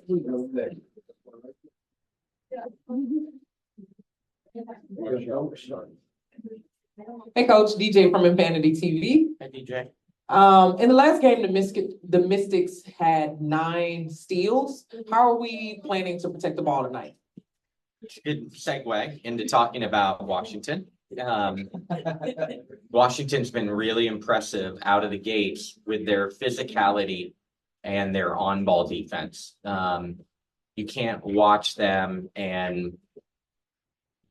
Hey, Coach, DJ from Infinity TV. Hey, DJ. In the last game, the Mystics had 9 steals. How are we planning to protect the ball tonight? Good segue into talking about Washington. Washington's been really impressive out of the gates with their physicality and their on-ball defense. You can't watch them and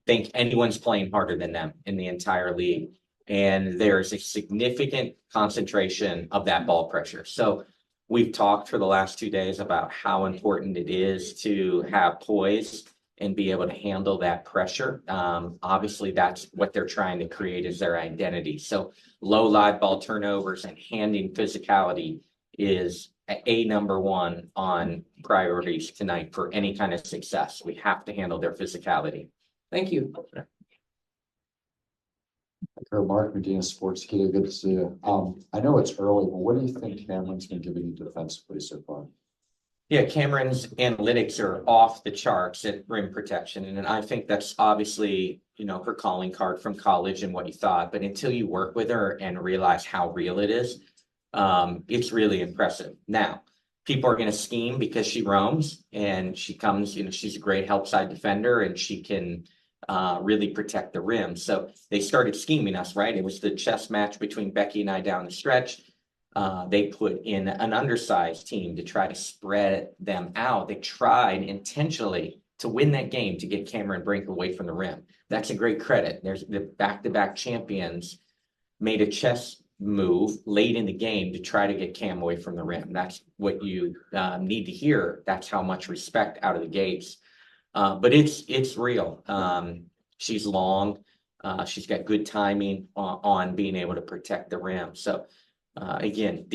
think anyone's playing harder than them in the entire league. And there's a significant concentration of that ball pressure. So we've talked for the last 2 days about how important it is to have poise and be able to handle that pressure. Obviously, that's what they're trying to create as their identity. So low live ball turnovers and handing physicality is number one on priorities tonight for any kind of success. We have to handle their physicality. Thank you. Curt, Mark Medina, Sports Kid, good to see you. I know it's early, but what do you think Cameron's been giving you defensively so far? Yeah, Cameron's analytics are off the charts at rim protection. And I think that's obviously, her calling card from college and what you thought. But until you work with her and realize how real it is, it's really impressive. Now, people are going to scheme because she roams and she comes, she's a great help side defender and she can really protect the rim. So they started scheming us, right? It was the chess match between Becky and I down the stretch. They put in an undersized team to try to spread them out. They tried intentionally to win that game to get Cameron Brink away from the rim. That's a great credit. There's the back-to-back champions made a chess move late in the game to try to get Cam away from the rim. That's what you need to hear. That's how much respect out of the gates. But it's real. She's long. She's got good timing on being able to protect the rim. So again,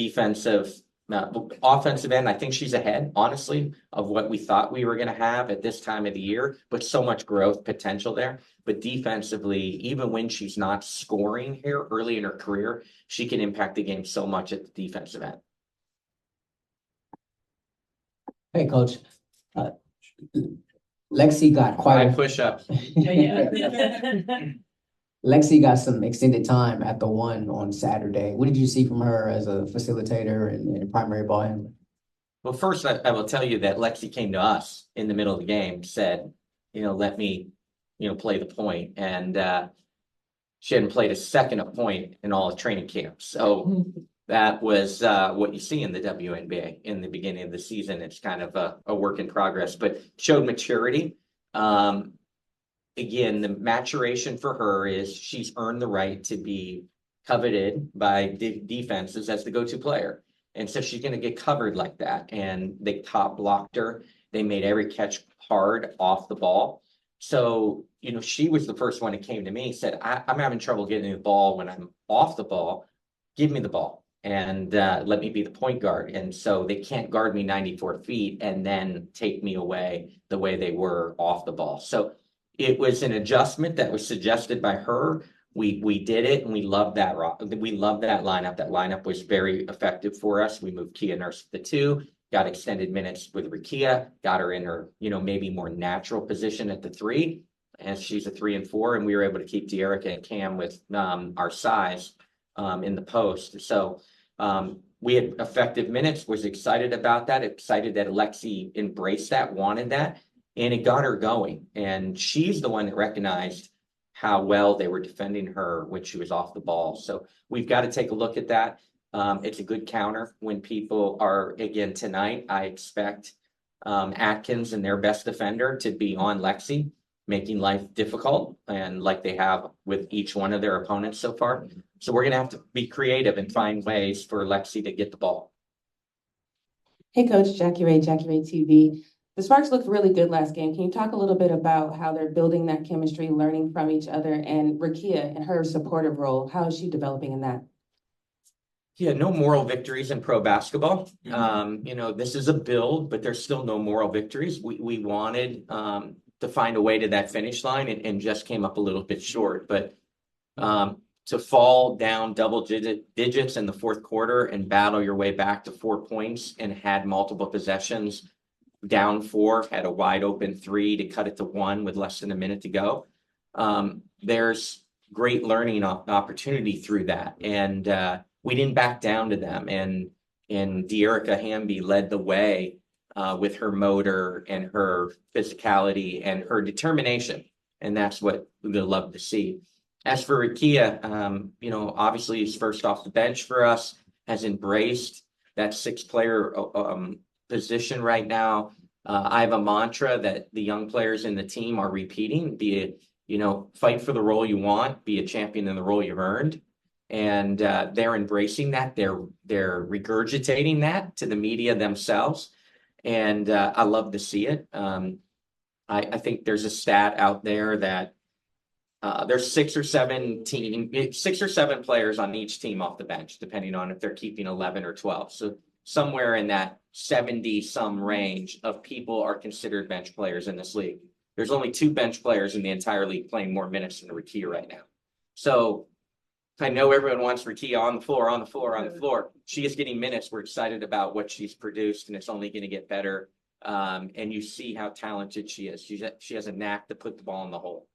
offensive end, I think she's ahead, honestly, of what we thought we were going to have at this time of the year, but so much growth potential there. But defensively, even when she's not scoring here early in her career, she can impact the game so much at the defensive end. Hey, Coach. Lexi got quite a push-ups. Lexi got some extended time at the 1 on Saturday. What did you see from her as a facilitator and primary ball handler? Well, first, I will tell you that Lexi came to us in the middle of the game, said, let me, play the point. And she hadn't played a second of point in all of training camp. So that was what you see in the WNBA in the beginning of the season. It's kind of a work in progress, but showed maturity. Again, the maturation for her is she's earned the right to be coveted by defenses as the go-to player. And so she's going to get covered like that. And they top blocked her. They made every catch hard off the ball. So, she was the first one that came to me and said, I'm having trouble getting the ball when I'm off the ball. Give me the ball and let me be the point guard. And so they can't guard me 94 feet and then take me away the way they were off the ball. So it was an adjustment that was suggested by her. We did it, and we loved that. We loved that lineup. That lineup was very effective for us. We moved Kia Nurse to the 2, got extended minutes with Rikia, got her in her, maybe more natural position at the 3, and she's a 3 and 4, and we were able to keep De'Erica and Cam with our size in the post. So we had effective minutes. Was excited about that. Excited that Alexi embraced that, wanted that. And it got her going. And she's the one that recognized how well they were defending her when she was off the ball. So we've got to take a look at that. It's a good counter when people are, again, tonight, I expect Atkins and their best defender to be on Lexi, making life difficult, and like they have with each one of their opponents so far. So we're going to have to be creative and find ways for Lexi to get the ball. Hey, Coach, Jackie Ray TV. The Sparks looked really good last game. Can you talk a little bit about how they're building that chemistry, learning from each other, and Rikia and her supportive role? How is she developing in that? Yeah, no moral victories in pro basketball. This is a build, but there's still no moral victories. We wanted to find a way to that finish line and just came up a little bit short. But to fall down double digits in the fourth quarter and battle your way back to 4 points and had multiple possessions down 4, had a wide open 3 to cut it to 1 with less than a minute to go. There's great learning opportunity through that. And we didn't back down to them. And De'Erica Hamby led the way with her motor and her physicality and her determination. And that's what we would love to see. As for Rikia, you know, obviously he's first off the bench for us, has embraced that 6-player position right now. I have a mantra that the young players in the team are repeating, be it, you know, fight for the role you want, be a champion in the role you've earned. And they're embracing that. They're regurgitating that to the media themselves. And I love to see it. I think there's a stat out there that there's 6 or 7 players on each team off the bench, depending on if they're keeping 11 or 12. So somewhere in that 70 some range of people are considered bench players in this league. There's only 2 bench players in the entire league playing more minutes than Rikia right now. So I know everyone wants Rikia on the floor. She is getting minutes. We're excited about what she's produced, and it's only going to get better. And you see how talented she is. She has a knack to put the ball in the hole.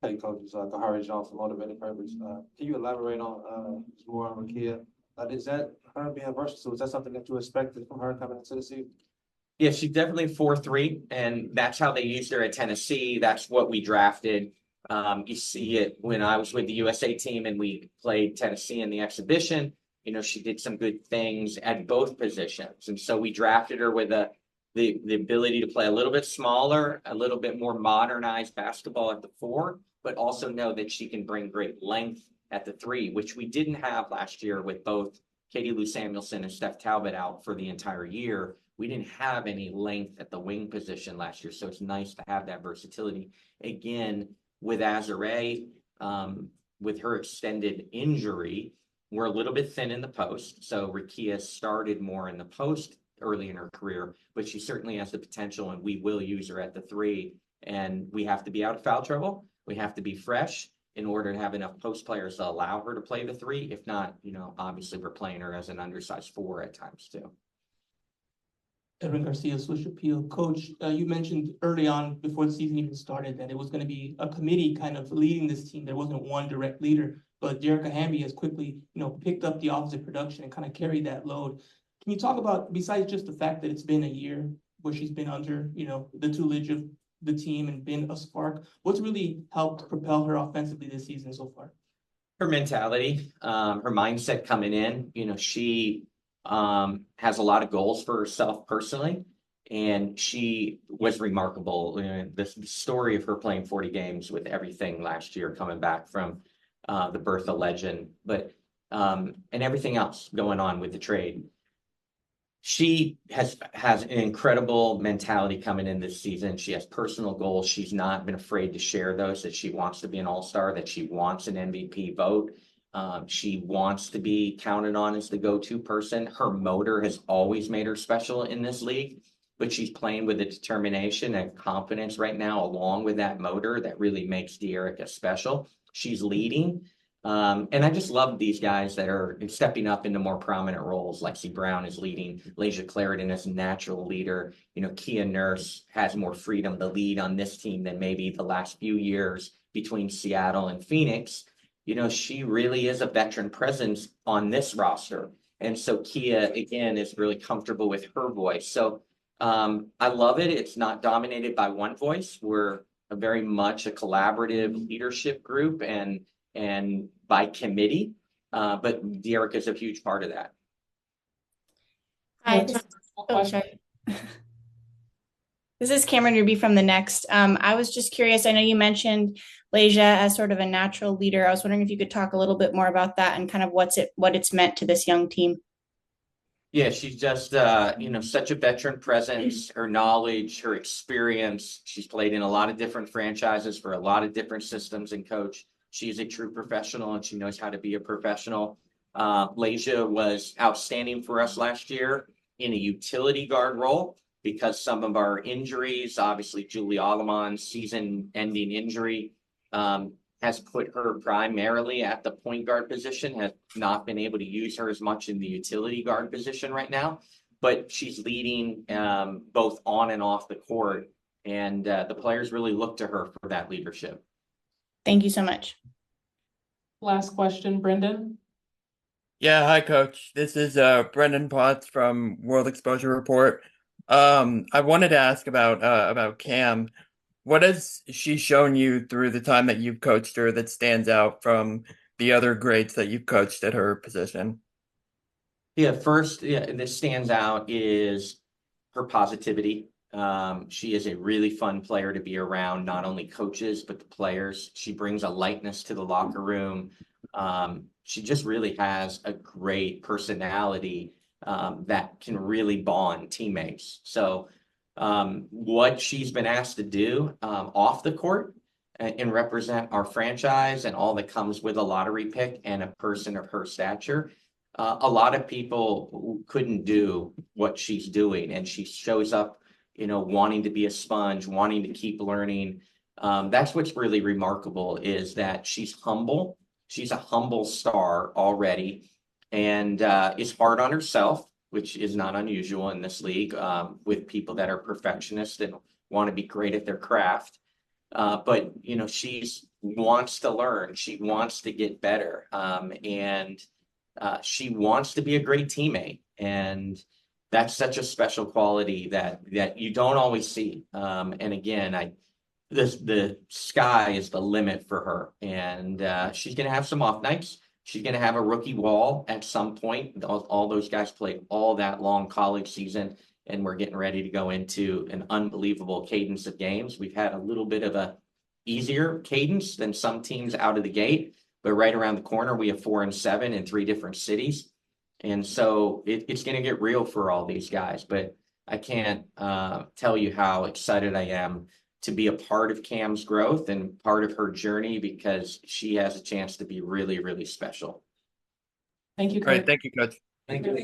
Hey, coaches, Kahari Johnson, Motivated Purpose. Can you elaborate on more on Rikia? Is that her being versatile? Is that something that you expected from her coming into the season? Yeah, she's definitely 4-3, and that's how they used her at Tennessee. That's what we drafted. You see it when I was with the USA team and we played Tennessee in the exhibition. You know, she did some good things at both positions. And so we drafted her with the ability to play a little bit smaller, a little bit more modernized basketball at the 4, but also know that she can bring great length at the 3, which we didn't have last year with both Katie Lou Samuelson and Steph Talbot out for the entire year. We didn't have any length at the wing position last year. So it's nice to have that versatility. Again, with Azare, with her extended injury, we're a little bit thin in the post. So Rikia started more in the post early in her career, but she certainly has the potential, and we will use her at the 3. And we have to be out of foul trouble. We have to be fresh in order to have enough post players to allow her to play the 3. If not, you know, obviously we're playing her as an undersized 4 at times too. Edwin Garcia, Swish Appeal. Coach, you mentioned early on before the season even started that it was going to be a committee kind of leading this team. There wasn't one direct leader, but De'Erica Hamby has quickly, you know, picked up the offensive production and kind of carried that load. Can you talk about, besides just the fact that it's been a year where she's been under, you know, the tutelage of the team and been a spark, what's really helped propel her offensively this season so far? Her mentality, her mindset coming in, you know, she has a lot of goals for herself personally, and she was remarkable. You know, the story of her playing 40 games with everything last year, coming back from the birth of legend, but and everything else going on with the trade. She has an incredible mentality coming in this season. She has personal goals. She's not been afraid to share those, that she wants to be an all-star, that she wants an MVP vote. She wants to be counted on as the go-to person. Her motor has always made her special in this league, but she's playing with a determination and confidence right now, along with that motor that really makes De'Erica special. She's leading. And I just love these guys that are stepping up into more prominent roles. Lexi Brown is leading. Laysia Clarendon is a natural leader. You know, Kia Nurse has more freedom to lead on this team than maybe the last few years between Seattle and Phoenix. You know, she really is a veteran presence on this roster. And so Kia, again, is really comfortable with her voice. So I love it. It's not dominated by one voice. We're very much a collaborative leadership group and by committee, but De'Erica is a huge part of that. Hi, sorry. This is Cameron Ruby from The Next. I was just curious, I know you mentioned Laysia as sort of a natural leader. I was wondering if you could talk a little bit more about that and kind of what it's meant to this young team. Yeah, she's just, you know, such a veteran presence, her knowledge, her experience. She's played in a lot of different franchises for a lot of different systems and coach. She is a true professional, and she knows how to be a professional. Laysia was outstanding for us last year in a utility guard role because some of our injuries, obviously Julie Alleman's season-ending injury, has put her primarily at the point guard position, has not been able to use her as much in the utility guard position right now. but she's leading both on and off the court, and the players really look to her for that leadership. Thank you so much. Last question, Brendan. Yeah, hi coach. This is Brendan Potts from World Exposure Report. I wanted to ask about Cam. What has she shown you through the time that you've coached her that stands out from the other greats that you've coached at her position? Yeah, first, this stands out is her positivity. She is a really fun player to be around, not only coaches, but the players. She brings a lightness to the locker room. She just really has a great personality that can really bond teammates. So what she's been asked to do off the court and represent our franchise and all that comes with a lottery pick and a person of her stature, a lot of people couldn't do what she's doing, and she shows up, wanting to be a sponge, wanting to keep learning. That's what's really remarkable, is that she's humble. She's a humble star already, and is hard on herself, which is not unusual in this league with people that are perfectionists and want to be great at their craft. But she wants to learn. She wants to get better, and she wants to be a great teammate. And that's such a special quality that you don't always see. And again, the sky is the limit for her, and she's going to have some off nights. She's going to have a rookie wall at some point. All those guys played all that long college season, and we're getting ready to go into an unbelievable cadence of games. We've had a little bit of a easier cadence than some teams out of the gate, but right around the corner, we have 4 and 7 in 3 different cities. And so it's going to get real for all these guys, but I can't tell you how excited I am to be a part of Cam's growth and part of her journey, because she has a chance to be really, really special. Thank you, Great, Curt. thank you, coach. Thank you.